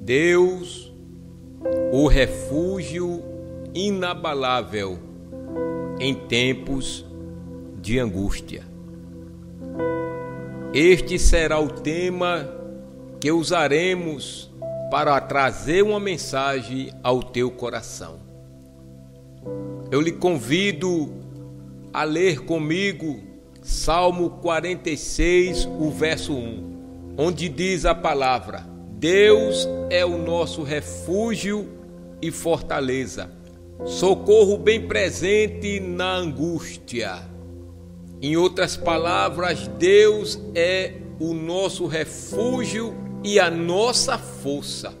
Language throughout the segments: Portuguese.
Deus, o refúgio inabalável em tempos de angústia. Este será o tema que usaremos para trazer uma mensagem ao teu coração. Eu lhe convido a ler comigo Salmo 46, o verso 1, onde diz a palavra: Deus é o nosso refúgio e fortaleza, socorro bem presente na angústia. Em outras palavras, Deus é o nosso refúgio e a nossa força,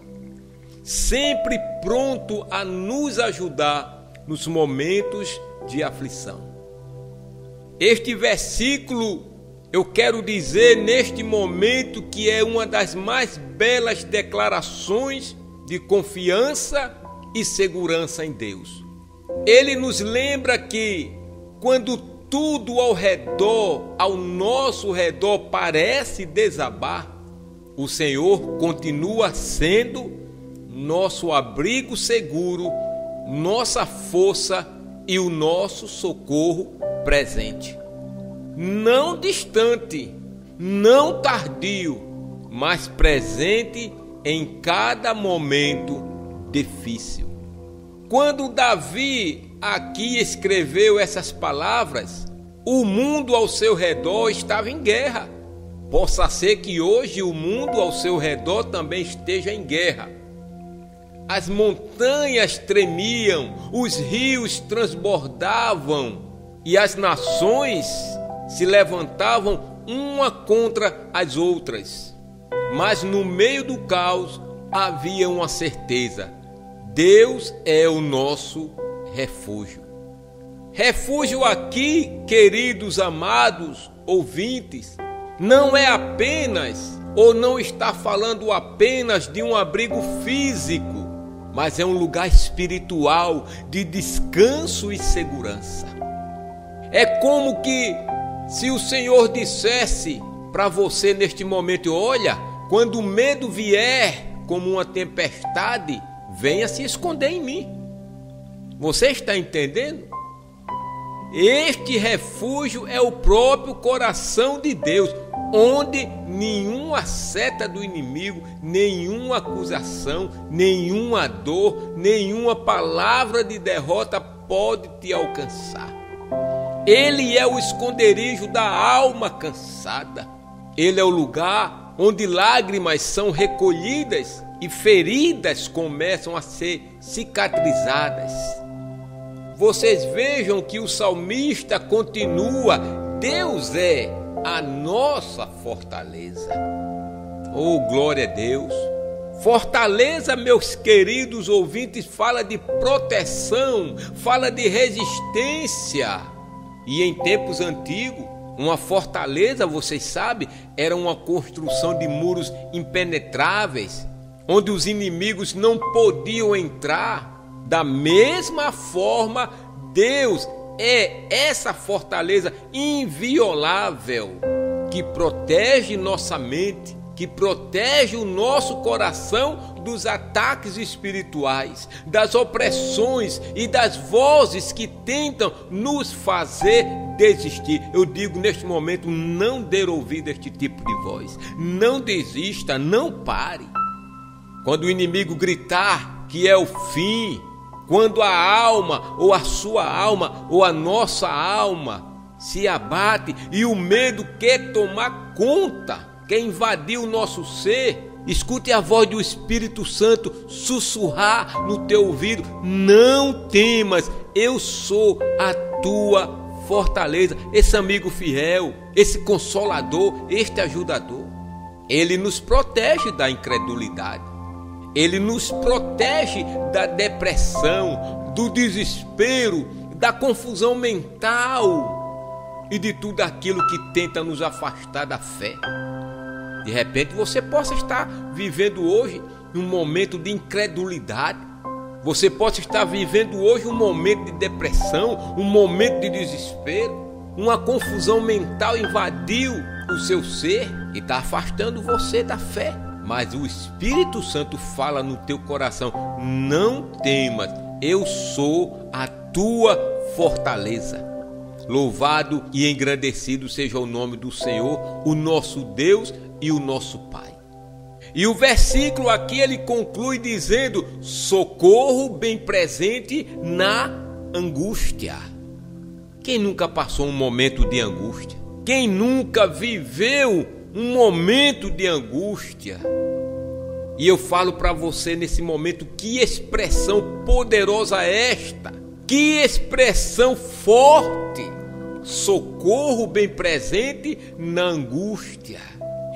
sempre pronto a nos ajudar nos momentos de aflição. Este versículo, eu quero dizer neste momento, que é uma das mais belas declarações de confiança e segurança em Deus. Ele nos lembra que quando tudo ao redor, ao nosso redor, parece desabar, o Senhor continua sendo nosso abrigo seguro, nossa força e o nosso socorro presente. Não distante, não tardio, mas presente em cada momento difícil. Quando Davi aqui escreveu essas palavras, o mundo ao seu redor estava em guerra. Possa ser que hoje o mundo ao seu redor também esteja em guerra. As montanhas tremiam, os rios transbordavam e as nações se levantavam uma contra as outras. Mas no meio do caos havia uma certeza: Deus é o nosso refúgio. Refúgio aqui, queridos amados ouvintes, não é apenas, ou não está falando apenas de um abrigo físico, mas é um lugar espiritual de descanso e segurança. É como que se o Senhor dissesse para você neste momento: olha, quando o medo vier como uma tempestade, venha se esconder em mim. Você está entendendo? Este refúgio é o próprio coração de Deus, onde nenhuma seta do inimigo, nenhuma acusação, nenhuma dor, nenhuma palavra de derrota pode te alcançar. Ele é o esconderijo da alma cansada. Ele é o lugar onde lágrimas são recolhidas e feridas começam a ser cicatrizadas. Vocês vejam que o salmista continua: Deus é a nossa fortaleza. Oh, glória a Deus! Fortaleza, meus queridos ouvintes, fala de proteção, fala de resistência. E em tempos antigos, uma fortaleza, vocês sabem, era uma construção de muros impenetráveis, onde os inimigos não podiam entrar. Da mesma forma, Deus é essa fortaleza inviolável que protege nossa mente, que protege o nosso coração dos ataques espirituais, das opressões e das vozes que tentam nos fazer desistir. Eu digo neste momento: não dê ouvido a este tipo de voz. Não desista, não pare. Quando o inimigo gritar que é o fim, quando a alma, ou a sua alma, ou a nossa alma se abate e o medo quer tomar conta, quer invadir o nosso ser, escute a voz do Espírito Santo sussurrar no teu ouvido: não temas, eu sou a tua fortaleza. Esse amigo fiel, esse consolador, este ajudador, ele nos protege da incredulidade. Ele nos protege da depressão, do desespero, da confusão mental e de tudo aquilo que tenta nos afastar da fé. De repente você possa estar vivendo hoje um momento de incredulidade, Você pode estar vivendo hoje um momento de depressão, um momento de desespero, uma confusão mental invadiu o seu ser e está afastando você da fé. Mas o Espírito Santo fala no teu coração: não temas, eu sou a tua fortaleza. Louvado e engrandecido seja o nome do Senhor, o nosso Deus e o nosso Pai. E o versículo aqui ele conclui dizendo: socorro bem presente na angústia. Quem nunca passou um momento de angústia? Quem nunca viveu um momento de angústia? E eu falo para você nesse momento, que expressão poderosa é esta? Que expressão forte! Socorro bem presente na angústia.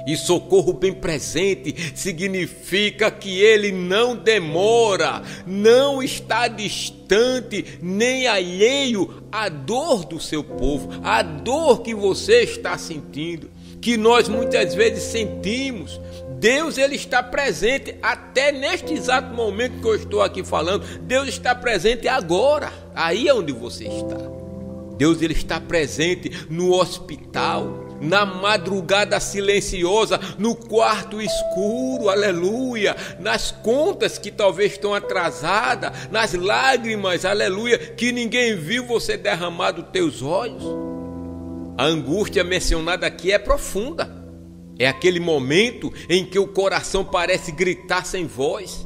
E socorro bem presente significa que ele não demora, não está distante, nem alheio à dor do seu povo, à dor que você está sentindo, que nós muitas vezes sentimos. Deus ele está presente até neste exato momento que eu estou aqui falando. Deus está presente agora, aí é onde você está. Deus ele está presente no hospital, na madrugada silenciosa, no quarto escuro, aleluia, nas contas que talvez estão atrasadas, nas lágrimas, aleluia, que ninguém viu você derramar dos teus olhos. A angústia mencionada aqui é profunda, é aquele momento em que o coração parece gritar sem voz,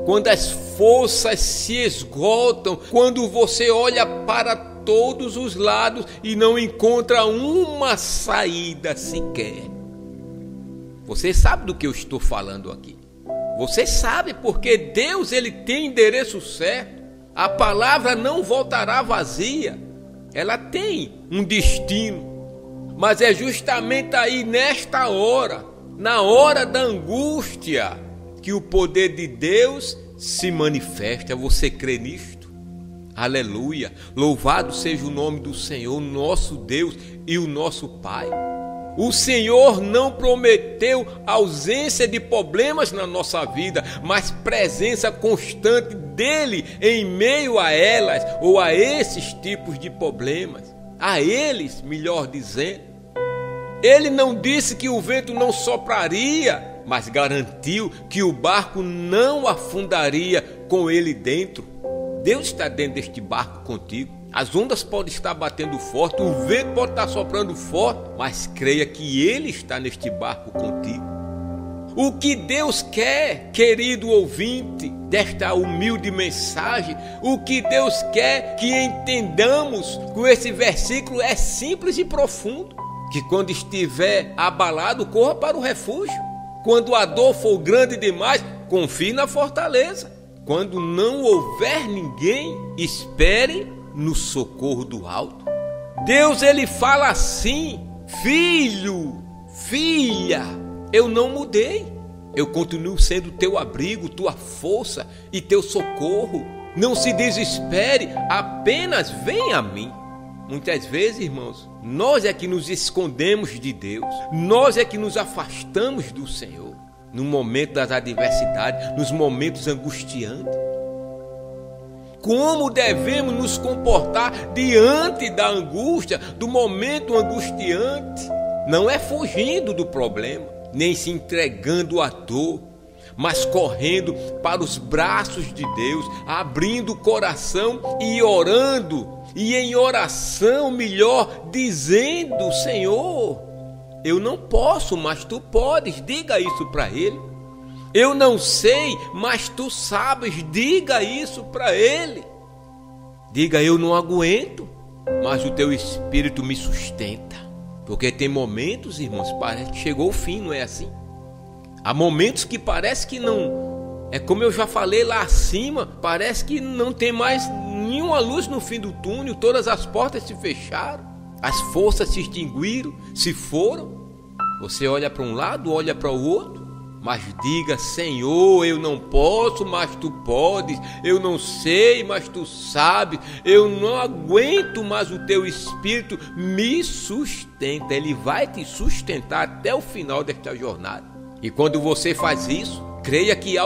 quando as forças se esgotam, quando você olha para todos os lados e não encontra uma saída sequer. Você sabe do que eu estou falando aqui. Você sabe, porque Deus ele tem endereço certo. A palavra não voltará vazia. Ela tem um destino. Mas é justamente aí nesta hora, na hora da angústia, que o poder de Deus se manifesta. Você crê nisto? Aleluia, louvado seja o nome do Senhor, nosso Deus e o nosso Pai. O Senhor não prometeu ausência de problemas na nossa vida, mas presença constante dele em meio a elas, ou a esses tipos de problemas, a eles, melhor dizendo. Ele não disse que o vento não sopraria, mas garantiu que o barco não afundaria com ele dentro. Deus está dentro deste barco contigo. As ondas podem estar batendo forte, o vento pode estar soprando forte, mas creia que Ele está neste barco contigo. O que Deus quer, querido ouvinte desta humilde mensagem, o que Deus quer que entendamos com esse versículo é simples e profundo. Que quando estiver abalado, corra para o refúgio. Quando a dor for grande demais, confie na fortaleza. Quando não houver ninguém, espere no socorro do alto. Deus ele fala assim: filho, filha, eu não mudei. Eu continuo sendo teu abrigo, tua força e teu socorro. Não se desespere, apenas venha a mim. Muitas vezes, irmãos, nós é que nos escondemos de Deus. Nós é que nos afastamos do Senhor. No momento das adversidades, nos momentos angustiantes. Como devemos nos comportar diante da angústia, do momento angustiante? Não é fugindo do problema, nem se entregando à dor, mas correndo para os braços de Deus, abrindo o coração e orando, e em oração melhor, dizendo: Senhor, eu não posso, mas tu podes. Diga isso para ele. Eu não sei, mas tu sabes. Diga isso para ele. Diga: eu não aguento, mas o teu Espírito me sustenta. Porque tem momentos, irmãos, parece que chegou o fim, não é assim? Há momentos que parece que não... É como eu já falei lá acima, parece que não tem mais nenhuma luz no fim do túnel. Todas as portas se fecharam. As forças se extinguiram, se foram. Você olha para um lado, olha para o outro, mas diga: Senhor, eu não posso, mas tu podes. Eu não sei, mas tu sabes. Eu não aguento, mas o teu Espírito me sustenta. Ele vai te sustentar até o final desta jornada. E quando você faz isso, Creia que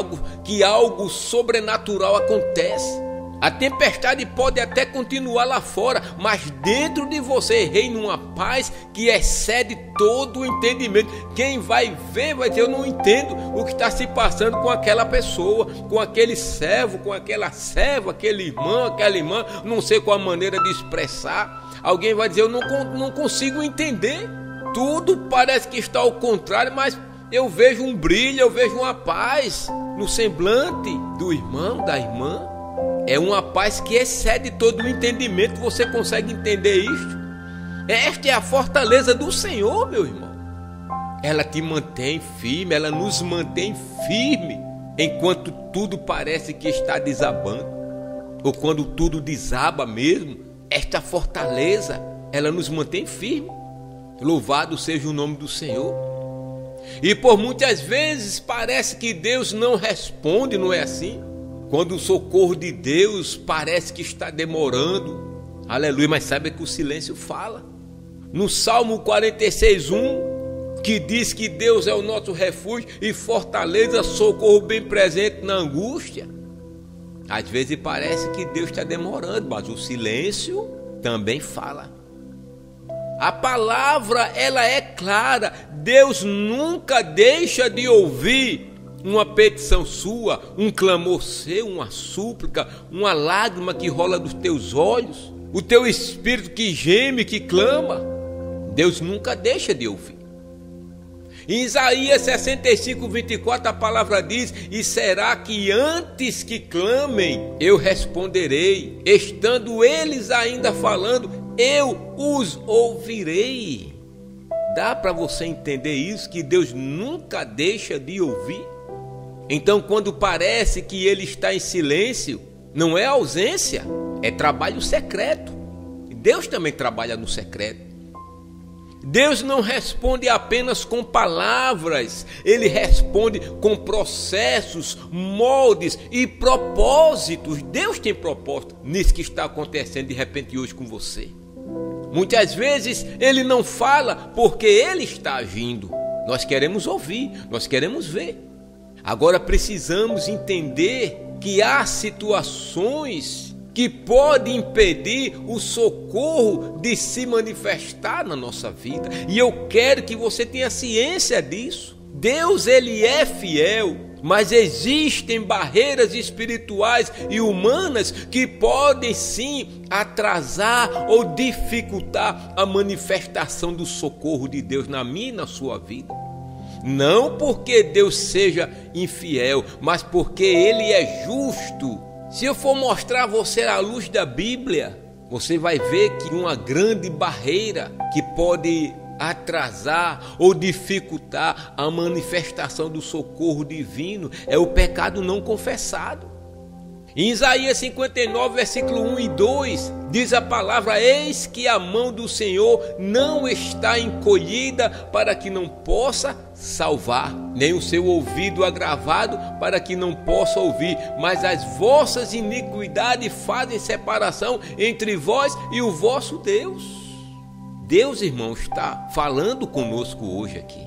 algo sobrenatural acontece. A tempestade pode até continuar lá fora, mas dentro de você reina uma paz que excede todo o entendimento. Quem vai ver vai dizer: eu não entendo o que está se passando com aquela pessoa, com aquele servo, com aquela serva, aquele irmão, aquela irmã, não sei qual a maneira de expressar. Alguém vai dizer: eu não consigo entender. Tudo parece que está ao contrário, mas eu vejo um brilho, eu vejo uma paz no semblante do irmão, da irmã. É uma paz que excede todo o entendimento. Você consegue entender isto? Esta é a fortaleza do Senhor, meu irmão. Ela te mantém firme, ela nos mantém firme enquanto tudo parece que está desabando, ou quando tudo desaba mesmo. Esta fortaleza, ela nos mantém firme. Louvado seja o nome do Senhor. E por muitas vezes parece que Deus não responde, não é assim? Quando o socorro de Deus parece que está demorando, aleluia, mas sabe que o silêncio fala. No Salmo 46:1, que diz que Deus é o nosso refúgio e fortaleza, socorro bem presente na angústia. Às vezes parece que Deus está demorando, mas o silêncio também fala. A palavra, ela é clara. Deus nunca deixa de ouvir uma petição sua, um clamor seu, uma súplica, uma lágrima que rola dos teus olhos, o teu espírito que geme, que clama. Deus nunca deixa de ouvir. Em Isaías 65:24 a palavra diz: e será que antes que clamem eu responderei, estando eles ainda falando, eu os ouvirei. Dá para você entender isso, que Deus nunca deixa de ouvir? Então, quando parece que ele está em silêncio, não é ausência, é trabalho secreto. Deus também trabalha no secreto. Deus não responde apenas com palavras, ele responde com processos, moldes e propósitos. Deus tem propósito nisso que está acontecendo de repente hoje com você. Muitas vezes ele não fala porque ele está agindo. Nós queremos ouvir, nós queremos ver. Agora precisamos entender que há situações que podem impedir o socorro de se manifestar na nossa vida. E eu quero que você tenha ciência disso. Deus, ele é fiel, mas existem barreiras espirituais e humanas que podem sim atrasar ou dificultar a manifestação do socorro de Deus na minha e na sua vida. Não porque Deus seja infiel, mas porque ele é justo. Se eu for mostrar a você a luz da Bíblia, você vai ver que uma grande barreira que pode atrasar ou dificultar a manifestação do socorro divino é o pecado não confessado. Em Isaías 59, versículo 1 e 2, diz a palavra: eis que a mão do Senhor não está encolhida para que não possa salvar, nem o seu ouvido agravado para que não possa ouvir, mas as vossas iniquidades fazem separação entre vós e o vosso Deus. Deus, irmão, está falando conosco hoje aqui.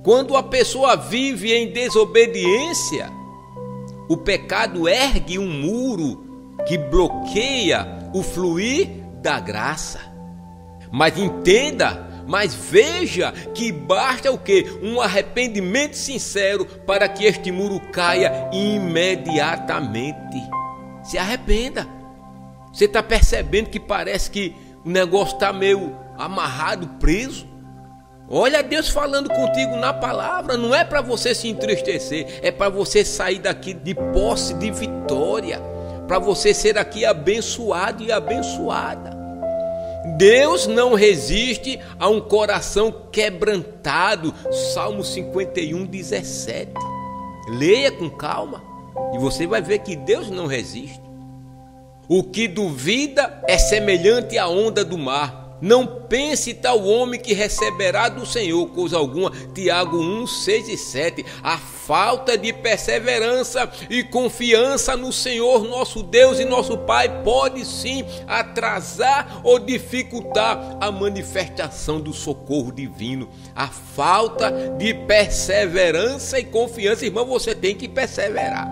Quando a pessoa vive em desobediência, o pecado ergue um muro que bloqueia o fluir da graça. Mas entenda, mas veja que basta o quê? Um arrependimento sincero para que este muro caia imediatamente. Se arrependa. Você está percebendo que parece que o negócio está meio amarrado, preso? Olha Deus falando contigo na palavra. Não é para você se entristecer, é para você sair daqui de posse de vitória, para você ser aqui abençoado e abençoada. Deus não resiste a um coração quebrantado. Salmo 51:17. Leia com calma e você vai ver que Deus não resiste. O que duvida é semelhante à onda do mar, Não pense tal homem que receberá do Senhor coisa alguma. Tiago 1, 6 e 7. A falta de perseverança e confiança no Senhor nosso Deus e nosso Pai pode sim atrasar ou dificultar a manifestação do socorro divino. A falta de perseverança e confiança, irmão, você tem que perseverar.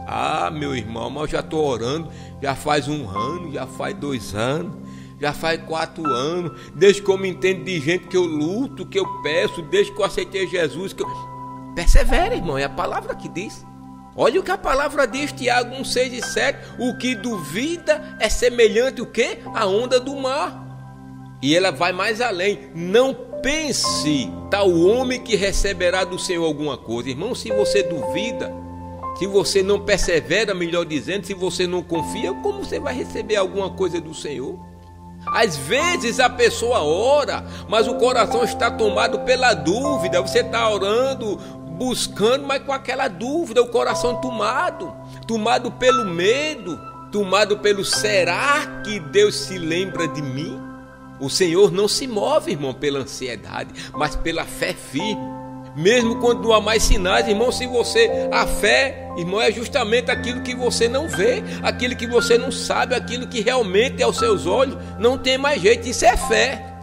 Ah, meu irmão, mas eu já estou orando, já faz 1 ano, já faz 2 anos. Já faz 4 anos, desde que eu me entendo de gente que eu luto, que eu peço, desde que eu aceitei Jesus, que eu... Persevera, irmão, é a palavra que diz. Olha o que a palavra diz, Tiago 1, 6 e 7. O que duvida é semelhante o quê? A onda do mar. E ela vai mais além. Não pense tal homem que receberá do Senhor alguma coisa. Irmão, se você duvida, se você não persevera, melhor dizendo, se você não confia, como você vai receber alguma coisa do Senhor? Às vezes a pessoa ora, mas o coração está tomado pela dúvida. Você está orando, buscando, mas com aquela dúvida, o coração tomado pelo medo, tomado pelo será que Deus se lembra de mim? O Senhor não se move, irmão, pela ansiedade, mas pela fé firme. Mesmo quando não há mais sinais, irmão, se você... A fé, irmão, é justamente aquilo que você não vê, aquilo que você não sabe, aquilo que realmente aos seus olhos não tem mais jeito. Isso é fé.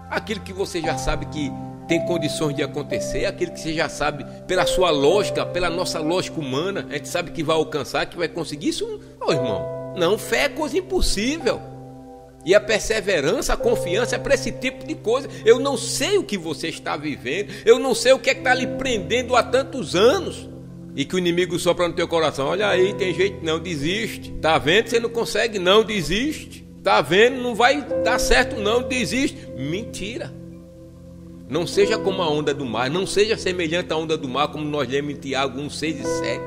Aquilo que você já sabe que tem condições de acontecer, aquilo que você já sabe pela sua lógica, pela nossa lógica humana, a gente sabe que vai alcançar, que vai conseguir isso. Oh, irmão, não, fé é coisa impossível. E a perseverança, a confiança é para esse tipo de coisa. Eu não sei o que você está vivendo, eu não sei o que é que está lhe prendendo há tantos anos, e que o inimigo sopra no teu coração. Olha aí, tem jeito não, desiste. Tá vendo? Você não consegue não, desiste. Tá vendo? Não vai dar certo não, desiste. Mentira. Não seja como a onda do mar, não seja semelhante à onda do mar, como nós lemos em Tiago 1, 6 e 7.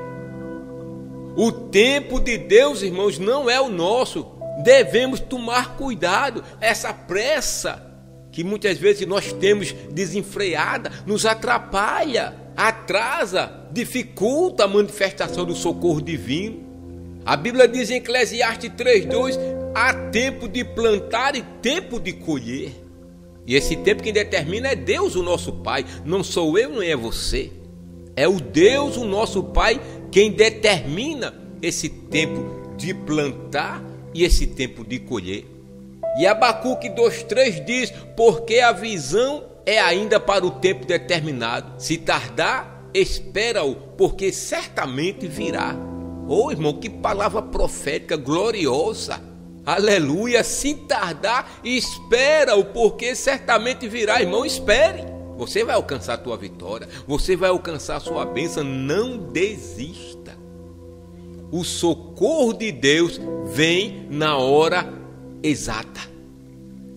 O tempo de Deus, irmãos, não é o nosso. Devemos tomar cuidado. Essa pressa que muitas vezes nós temos desenfreada nos atrapalha, atrasa, dificulta a manifestação do socorro divino. A Bíblia diz em Eclesiastes 3:2: há tempo de plantar e tempo de colher. E esse tempo quem determina é Deus, o nosso Pai. Não sou eu, nem é você. É o Deus, o nosso Pai, quem determina esse tempo de plantar e esse tempo de colher. E Abacuque 2:3 diz: porque a visão é ainda para o tempo determinado. Se tardar, espera-o, porque certamente virá. Oh, irmão, que palavra profética gloriosa. Aleluia. Se tardar, espera-o, porque certamente virá. Irmão, espere. Você vai alcançar a tua vitória. Você vai alcançar a sua bênção. Não desista. O socorro de Deus vem na hora exata.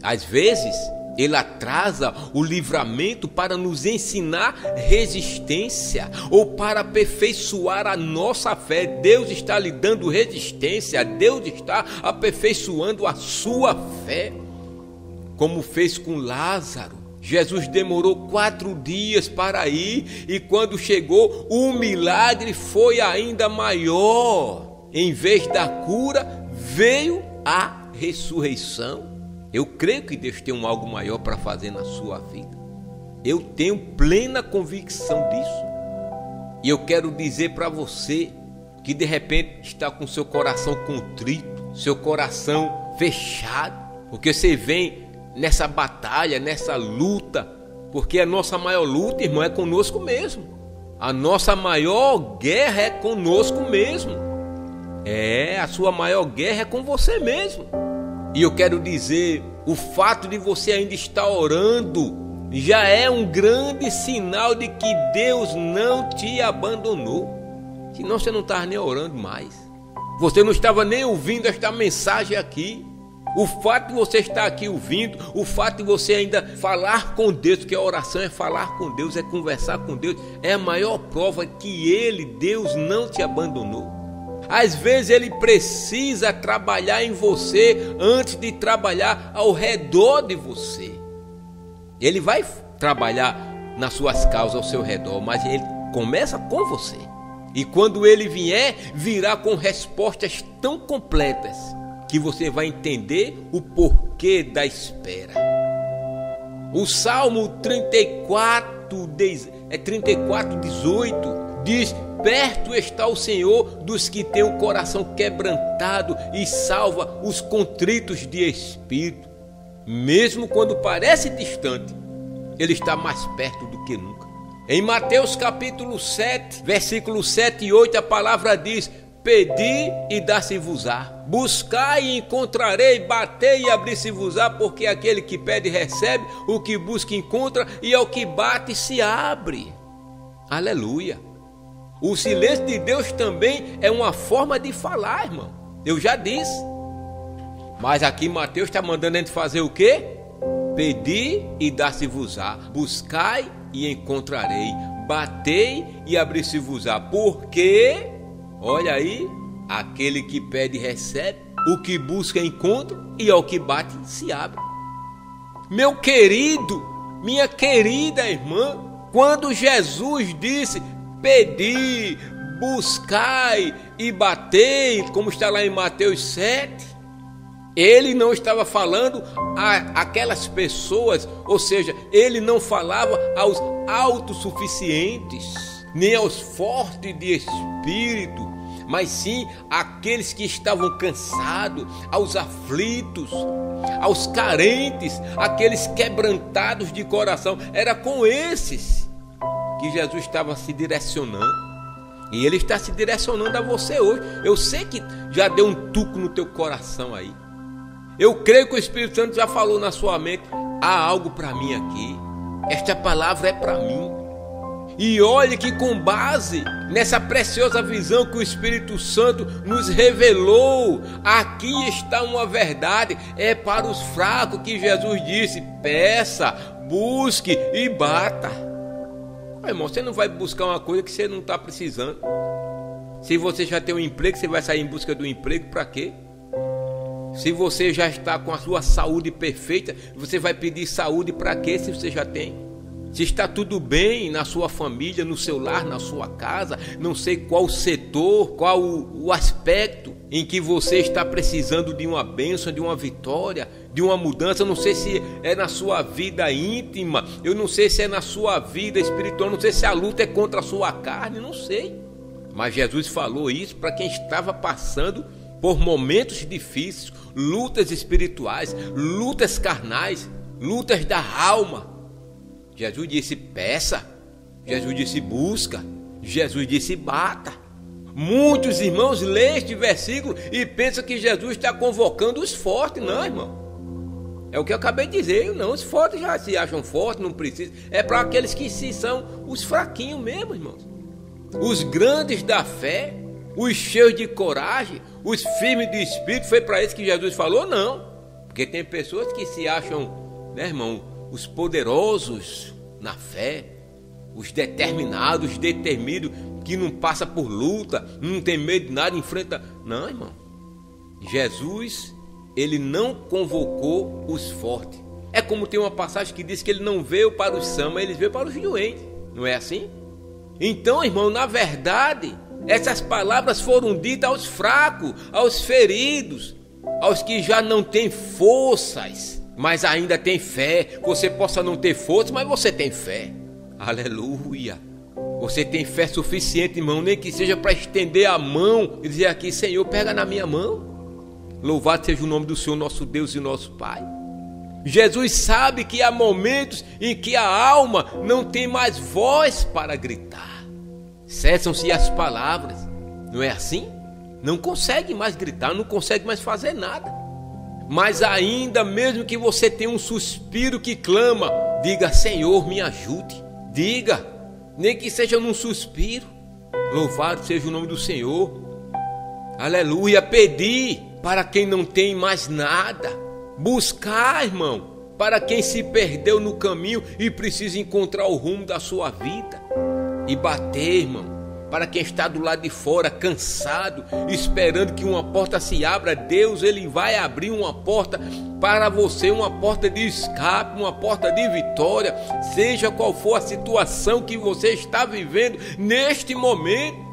Às vezes, ele atrasa o livramento para nos ensinar resistência ou para aperfeiçoar a nossa fé. Deus está lhe dando resistência, Deus está aperfeiçoando a sua fé, como fez com Lázaro. Jesus demorou 4 dias para ir, e quando chegou, o milagre foi ainda maior. Em vez da cura, veio a ressurreição. Eu creio que Deus tem algo maior para fazer na sua vida. Eu tenho plena convicção disso. E eu quero dizer para você que de repente está com seu coração contrito, seu coração fechado, porque você vem nessa batalha, nessa luta, porque a nossa maior luta, irmão, é conosco mesmo. A nossa maior guerra é conosco mesmo. A sua maior guerra é com você mesmo. E eu quero dizer, o fato de você ainda estar orando já é um grande sinal de que Deus não te abandonou. Senão você não estava nem orando mais. Você não estava nem ouvindo esta mensagem aqui. O fato de você estar aqui ouvindo, o fato de você ainda falar com Deus, que a oração é falar com Deus, é conversar com Deus, é a maior prova que Ele, Deus, não te abandonou. Às vezes Ele precisa trabalhar em você antes de trabalhar ao redor de você. Ele vai trabalhar nas suas causas ao seu redor, mas Ele começa com você. E quando Ele vier, virá com respostas tão completas que você vai entender o porquê da espera. O Salmo 34:18 diz: perto está o Senhor dos que têm o coração quebrantado e salva os contritos de espírito. Mesmo quando parece distante, Ele está mais perto do que nunca. Em Mateus capítulo 7, versículos 7 e 8, a palavra diz: pedi e dá-se-vos-á, buscai e encontrarei, batei e abri-se-vos-á, porque aquele que pede recebe, o que busca encontra, e ao que bate se abre. Aleluia! O silêncio de Deus também é uma forma de falar, irmão. Eu já disse. Mas aqui Mateus está mandando a gente fazer o quê? Pedi e dá-se-vos-á, buscai e encontrarei, batei e abri-se-vos-á, porque, olha aí, aquele que pede recebe, o que busca encontra, e ao que bate se abre. Meu querido, minha querida irmã, quando Jesus disse: pedi, buscai e batei, como está lá em Mateus 7, Ele não estava falando àquelas pessoas, ou seja, Ele não falava aos autossuficientes, nem aos fortes de espírito, mas sim àqueles que estavam cansados, aos aflitos, aos carentes, aqueles quebrantados de coração. Era com esses que Jesus estava se direcionando. E Ele está se direcionando a você hoje. Eu sei que já deu um tuco no teu coração aí. Eu creio que o Espírito Santo já falou na sua mente: há algo para mim aqui. Esta palavra é para mim. E olhe que com base nessa preciosa visão que o Espírito Santo nos revelou, aqui está uma verdade. É para os fracos que Jesus disse: peça, busque e bata. Irmão, você não vai buscar uma coisa que você não está precisando. Se você já tem um emprego, você vai sair em busca do emprego para quê? Se você já está com a sua saúde perfeita, você vai pedir saúde para quê se você já tem? Se está tudo bem na sua família, no seu lar, na sua casa, não sei qual setor, qual o aspecto em que você está precisando de uma bênção, de uma vitória, de uma mudança. Eu não sei se é na sua vida íntima, eu não sei se é na sua vida espiritual, não sei se a luta é contra a sua carne, não sei. Mas Jesus falou isso para quem estava passando por momentos difíceis, lutas espirituais, lutas carnais, lutas da alma. Jesus disse: peça, Jesus disse: busca, Jesus disse: bata. Muitos irmãos leem este versículo e pensam que Jesus está convocando os fortes. Não, irmão, é o que eu acabei de dizer. Não, os fortes já se acham fortes, não precisam. É para aqueles que são os fraquinhos mesmo, irmãos. Os grandes da fé, os cheios de coragem, os firmes de espírito. Foi para isso que Jesus falou? Não, porque tem pessoas que se acham, né, irmão, os poderosos na fé, os determinados, os detemidos, que não passa por luta, não tem medo de nada, enfrenta. Não, irmão, Jesus, Ele não convocou os fortes. É como tem uma passagem que diz que Ele não veio para os sãos, mas Ele veio para os doentes. Não é assim? Então, irmão, na verdade, essas palavras foram ditas aos fracos, aos feridos, aos que já não têm forças, mas ainda tem fé. Você possa não ter força, mas você tem fé. Aleluia. Você tem fé suficiente, irmão, nem que seja para estender a mão e dizer aqui: Senhor, pega na minha mão. Louvado seja o nome do Senhor, nosso Deus e nosso Pai. Jesus sabe que há momentos em que a alma não tem mais voz para gritar. Cessam-se as palavras. Não é assim? Não consegue mais gritar, não consegue mais fazer nada. Mas ainda, mesmo que você tenha um suspiro que clama, diga: Senhor, me ajude. Diga, nem que seja num suspiro. Louvado seja o nome do Senhor. Aleluia. Pedir para quem não tem mais nada. Buscar, irmão, para quem se perdeu no caminho e precisa encontrar o rumo da sua vida. E bater, irmão, para quem está do lado de fora, cansado, esperando que uma porta se abra. Deus, Ele vai abrir uma porta para você, uma porta de escape, uma porta de vitória, seja qual for a situação que você está vivendo neste momento.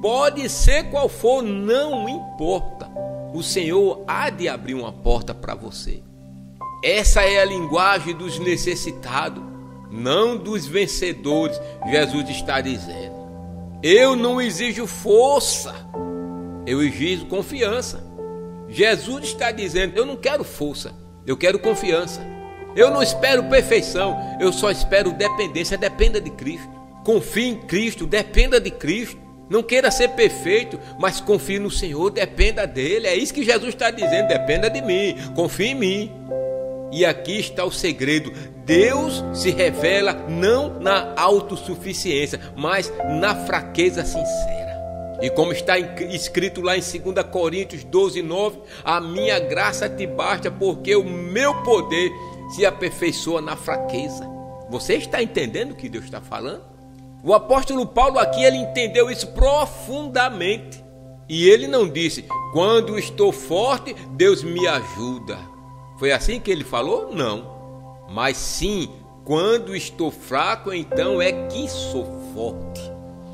Pode ser qual for, não importa. o Senhor há de abrir uma porta para você. Essa é a linguagem dos necessitados, não dos vencedores. Jesus está dizendo: eu não exijo força, eu exijo confiança. Jesus está dizendo: eu não quero força, eu quero confiança. Eu não espero perfeição, eu só espero dependência. Dependa de Cristo, confie em Cristo, dependa de Cristo. Não queira ser perfeito, mas confie no Senhor, dependa dele. É isso que Jesus está dizendo: dependa de mim, confie em mim. E aqui está o segredo: Deus se revela não na autossuficiência, mas na fraqueza sincera. E como está escrito lá em 2 Coríntios 12:9, a minha graça te basta, porque o meu poder se aperfeiçoa na fraqueza. Você está entendendo o que Deus está falando? O apóstolo Paulo aqui, ele entendeu isso profundamente. E ele não disse: quando estou forte, Deus me ajuda. Foi assim que ele falou? Não. Mas sim, quando estou fraco, então é que sou forte.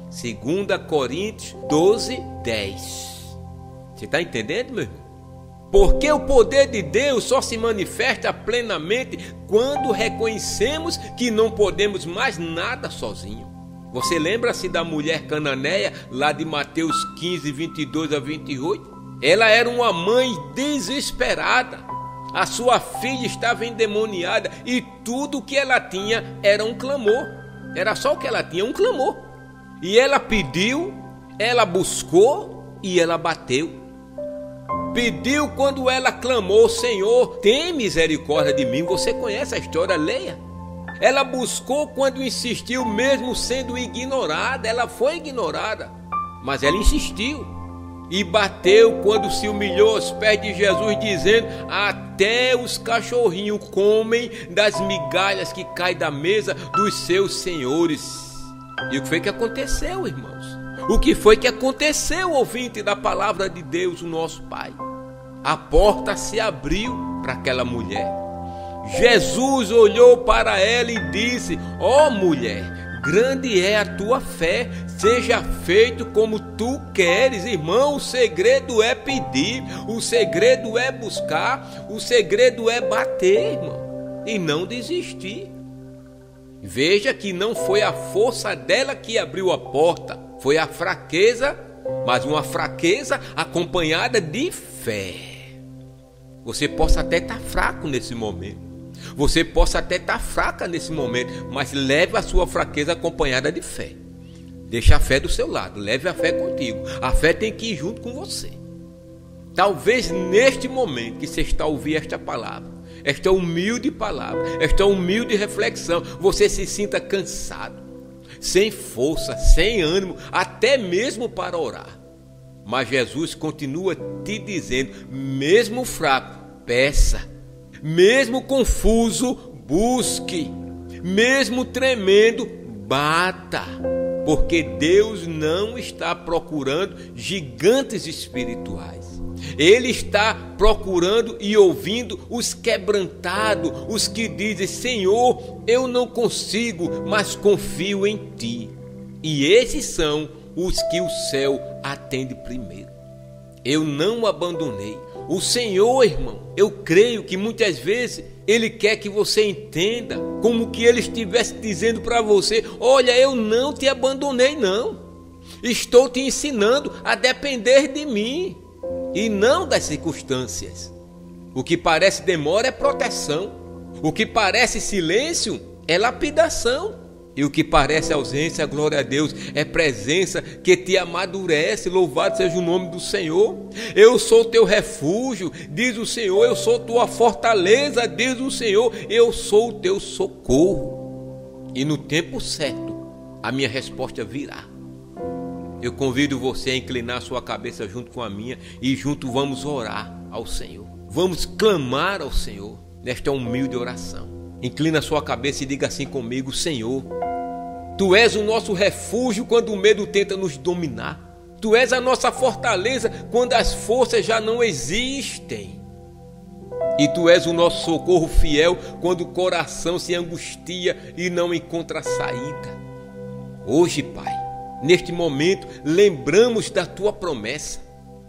2 Coríntios 12:10. Você está entendendo, meu irmão? Porque o poder de Deus só se manifesta plenamente quando reconhecemos que não podemos mais nada sozinho. Você lembra-se da mulher cananeia, lá de Mateus 15, 22 a 28? Ela era uma mãe desesperada. A sua filha estava endemoniada e tudo o que ela tinha era um clamor. Era só o que ela tinha, um clamor. E ela pediu, ela buscou e ela bateu. Pediu quando ela clamou: Senhor, tem misericórdia de mim. Você conhece a história, leia. Ela buscou quando insistiu, mesmo sendo ignorada. Ela foi ignorada, mas ela insistiu. E bateu quando se humilhou aos pés de Jesus, dizendo: até os cachorrinhos comem das migalhas que caem da mesa dos seus senhores. E o que foi que aconteceu, irmãos? O que foi que aconteceu, ouvinte da palavra de Deus, o nosso Pai? A porta se abriu para aquela mulher. Jesus olhou para ela e disse: ó mulher, grande é a tua fé, seja feito como tu queres. Irmão, o segredo é pedir, o segredo é buscar, o segredo é bater, irmão, e não desistir. Veja que não foi a força dela que abriu a porta, foi a fraqueza, mas uma fraqueza acompanhada de fé. Você possa até estar fraco nesse momento, você possa até estar fraca nesse momento, mas leve a sua fraqueza acompanhada de fé. Deixa a fé do seu lado, leve a fé contigo. A fé tem que ir junto com você. Talvez neste momento que você está ouvindo esta palavra, esta humilde palavra, esta humilde reflexão, você se sinta cansado, sem força, sem ânimo, até mesmo para orar. Mas Jesus continua te dizendo: mesmo fraco, peça. Mesmo confuso, busque. Mesmo tremendo, bata. Porque Deus não está procurando gigantes espirituais. Ele está procurando e ouvindo os quebrantados, os que dizem: Senhor, eu não consigo, mas confio em Ti. E esses são os que o céu atende primeiro. Eu não abandonei. O Senhor, irmão, eu creio que muitas vezes Ele quer que você entenda, como que Ele estivesse dizendo para você: olha, eu não te abandonei não. Estou te ensinando a depender de mim e não das circunstâncias. O que parece demora é proteção. O que parece silêncio é lapidação. E o que parece ausência, glória a Deus, é presença que te amadurece. Louvado seja o nome do Senhor. Eu sou teu refúgio, diz o Senhor. Eu sou tua fortaleza, diz o Senhor. Eu sou o teu socorro. E no tempo certo, a minha resposta virá. Eu convido você a inclinar a sua cabeça junto com a minha e junto vamos orar ao Senhor. Vamos clamar ao Senhor nesta humilde oração. Inclina a sua cabeça e diga assim comigo: Senhor, Tu és o nosso refúgio quando o medo tenta nos dominar. Tu és a nossa fortaleza quando as forças já não existem. E Tu és o nosso socorro fiel quando o coração se angustia e não encontra saída. Hoje, Pai, neste momento, lembramos da Tua promessa.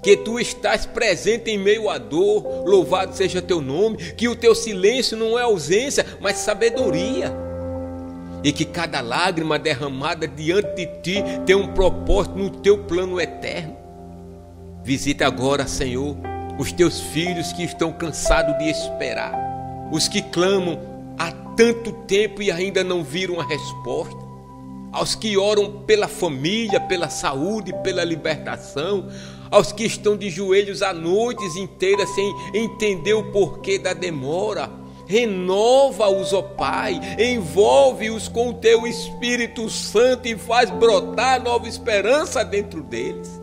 que tu estás presente em meio à dor, louvado seja teu nome, que o teu silêncio não é ausência, mas sabedoria, e que cada lágrima derramada diante de ti tem um propósito no teu plano eterno. Visita agora, Senhor, os teus filhos que estão cansados de esperar, os que clamam há tanto tempo e ainda não viram a resposta, aos que oram pela família, pela saúde, pela libertação, aos que estão de joelhos há noites inteiras sem entender o porquê da demora. Renova-os, ó Pai, envolve-os com o teu Espírito Santo e faz brotar nova esperança dentro deles.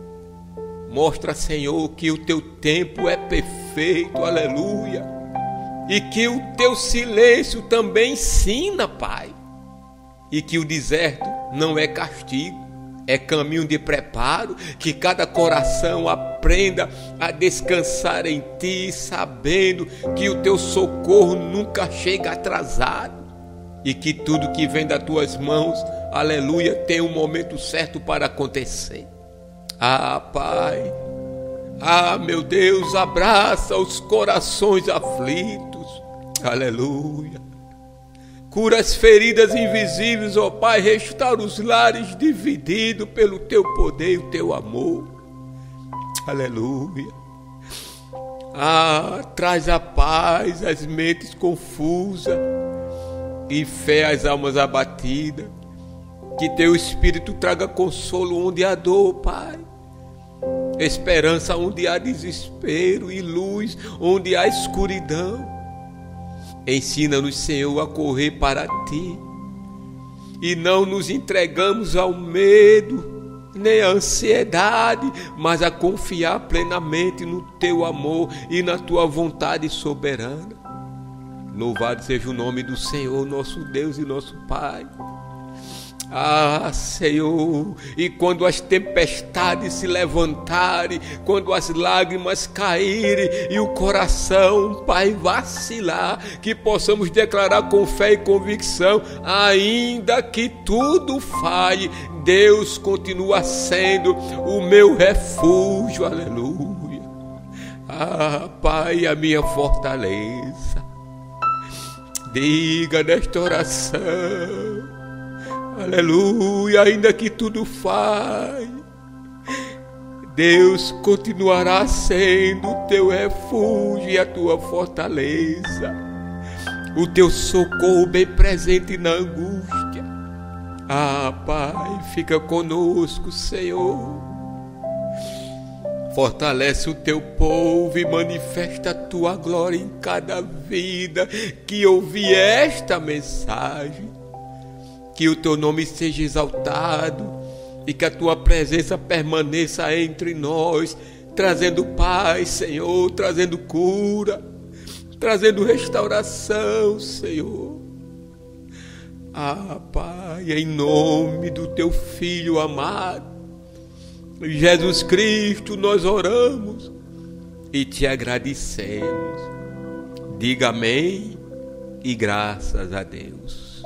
Mostra, Senhor, que o teu tempo é perfeito, aleluia, e que o teu silêncio também ensina, Pai, e que o deserto não é castigo, é caminho de preparo, que cada coração aprenda a descansar em ti, sabendo que o teu socorro nunca chega atrasado, e que tudo que vem das tuas mãos, aleluia, tem um momento certo para acontecer. Ah, Pai, ah, meu Deus, abraça os corações aflitos, aleluia. Cura as feridas invisíveis, ó Pai, restaura os lares divididos pelo teu poder e o teu amor. Aleluia. Ah, traz a paz às mentes confusas e fé às almas abatidas. Que teu Espírito traga consolo onde há dor, Pai. Esperança onde há desespero e luz onde há escuridão. Ensina-nos, Senhor, a correr para ti e não nos entregamos ao medo nem à ansiedade, mas a confiar plenamente no teu amor e na tua vontade soberana. Louvado seja o nome do Senhor, nosso Deus e nosso Pai. Ah, Senhor, e quando as tempestades se levantarem, quando as lágrimas caírem e o coração, Pai, vacilar, que possamos declarar com fé e convicção, ainda que tudo falhe, Deus continua sendo o meu refúgio, aleluia. Ah, Pai, a minha fortaleza. Diga nesta oração, aleluia, ainda que tudo falhe, Deus continuará sendo o teu refúgio e a tua fortaleza, o teu socorro bem presente na angústia. Ah, Pai, fica conosco, Senhor. Fortalece o teu povo e manifesta a tua glória em cada vida que ouvir esta mensagem. Que o teu nome seja exaltado e que a tua presença permaneça entre nós, trazendo paz, Senhor, trazendo cura, trazendo restauração, Senhor. Ah, Pai, em nome do teu Filho amado, Jesus Cristo, nós oramos e te agradecemos. Diga amém e graças a Deus.